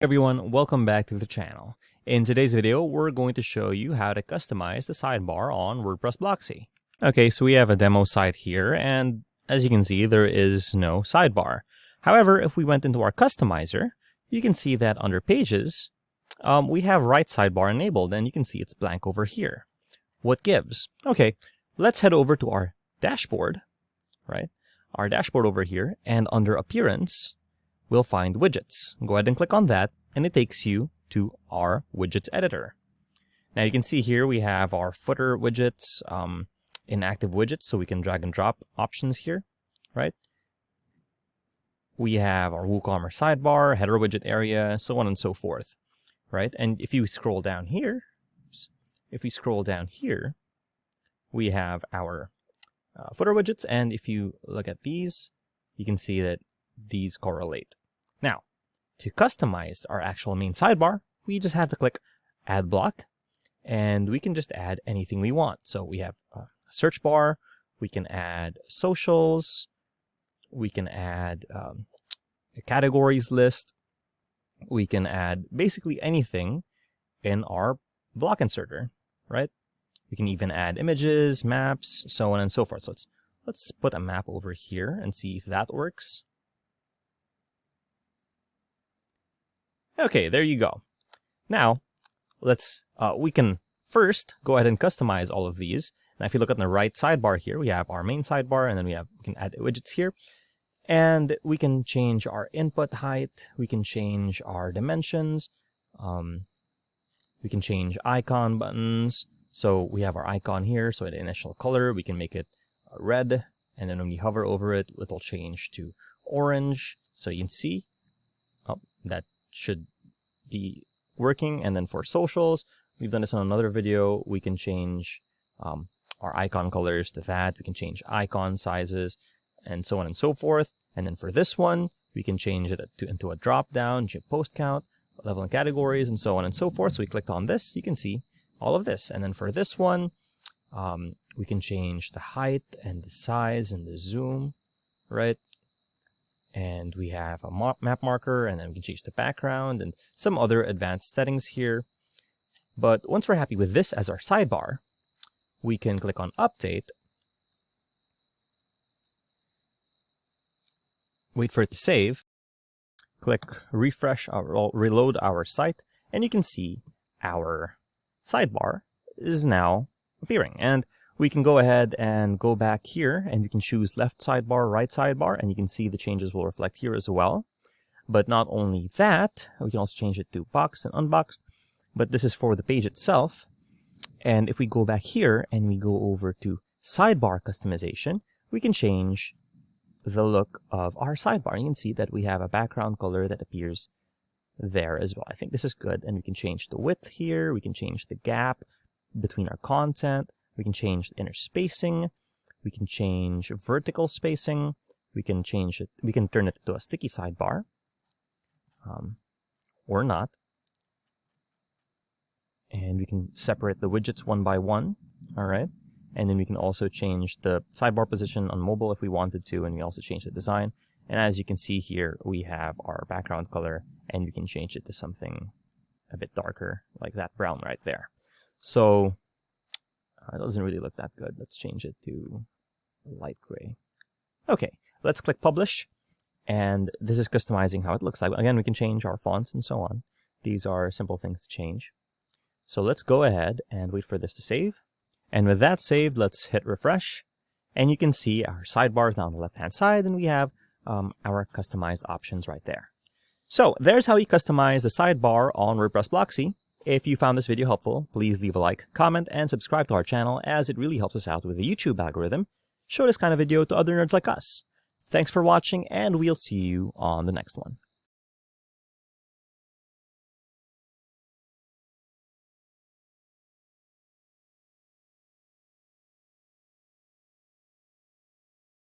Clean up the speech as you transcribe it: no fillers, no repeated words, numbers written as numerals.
Everyone, welcome back to the channel. In today's video, we're going to show you how to customize the sidebar on WordPress Blocksy. Okay, so we have a demo site here, and as you can see, there is no sidebar. However, if we went into our customizer, you can see that under Pages, we have right sidebar enabled, and you can see it's blank over here. What gives? Okay, let's head over to our dashboard, right? Our dashboard over here, and under Appearance, we'll find widgets. Go ahead and click on that, and it takes you to our widgets editor. Now you can see here we have our footer widgets, inactive widgets, so we can drag and drop options here, right? We have our WooCommerce sidebar, header widget area, so on and so forth, right? And if you scroll down here, we have our footer widgets, and if you look at these, you can see that these correlate. Now, to customize our actual main sidebar, we just have to click Add Block, and we can just add anything we want. So we have a search bar, we can add socials, we can add a categories list, we can add basically anything in our block inserter, right? We can even add images, maps, so on and so forth. So let's put a map over here and see if that works. Okay, there you go. Now, we can first go ahead and customize all of these. Now, if you look at the right sidebar here, we have our main sidebar, and then we can add widgets here. And we can change our input height, we can change our dimensions, we can change icon buttons. So we have our icon here, so the initial color, we can make it red, and then when we hover over it, it'll change to orange. So you can see, that should be working. And then for socials, we've done this on another video, we can change our icon colors to that, we can change icon sizes, and so on and so forth. And then for this one, we can change it into a drop down, post count, level and categories, and so on and so forth. So we clicked on this, you can see all of this. And then for this one, we can change the height and the size and the zoom, right? And we have a map marker, and then we can change the background and some other advanced settings here. But once we're happy with this as our sidebar, we can click on Update, wait for it to save, click Refresh or reload our site, and you can see our sidebar is now appearing. And we can go ahead and go back here, and you can choose left sidebar, right sidebar, and you can see the changes will reflect here as well. But not only that, we can also change it to boxed and unboxed, but this is for the page itself. And if we go back here and we go over to sidebar customization, we can change the look of our sidebar. You can see that we have a background color that appears there as well. I think this is good, and we can change the width here, we can change the gap between our content, we can change the inner spacing, we can change vertical spacing, we can change it, we can turn it to a sticky sidebar, or not. And we can separate the widgets one by one, all right? And then we can also change the sidebar position on mobile if we wanted to, and we also change the design. And as you can see here, we have our background color, and we can change it to something a bit darker, like that brown right there. So it doesn't really look that good. Let's change it to light gray. Okay, let's click Publish, and this is customizing how it looks like. Again, we can change our fonts and so on. These are simple things to change. So let's go ahead and wait for this to save. And with that saved, let's hit refresh, and you can see our sidebar is now on the left-hand side, and we have our customized options right there. So there's how you customize the sidebar on WordPress Blocksy. If you found this video helpful, please leave a like, comment, and subscribe to our channel, as it really helps us out with the YouTube algorithm. Show this kind of video to other nerds like us. Thanks for watching, and we'll see you on the next one.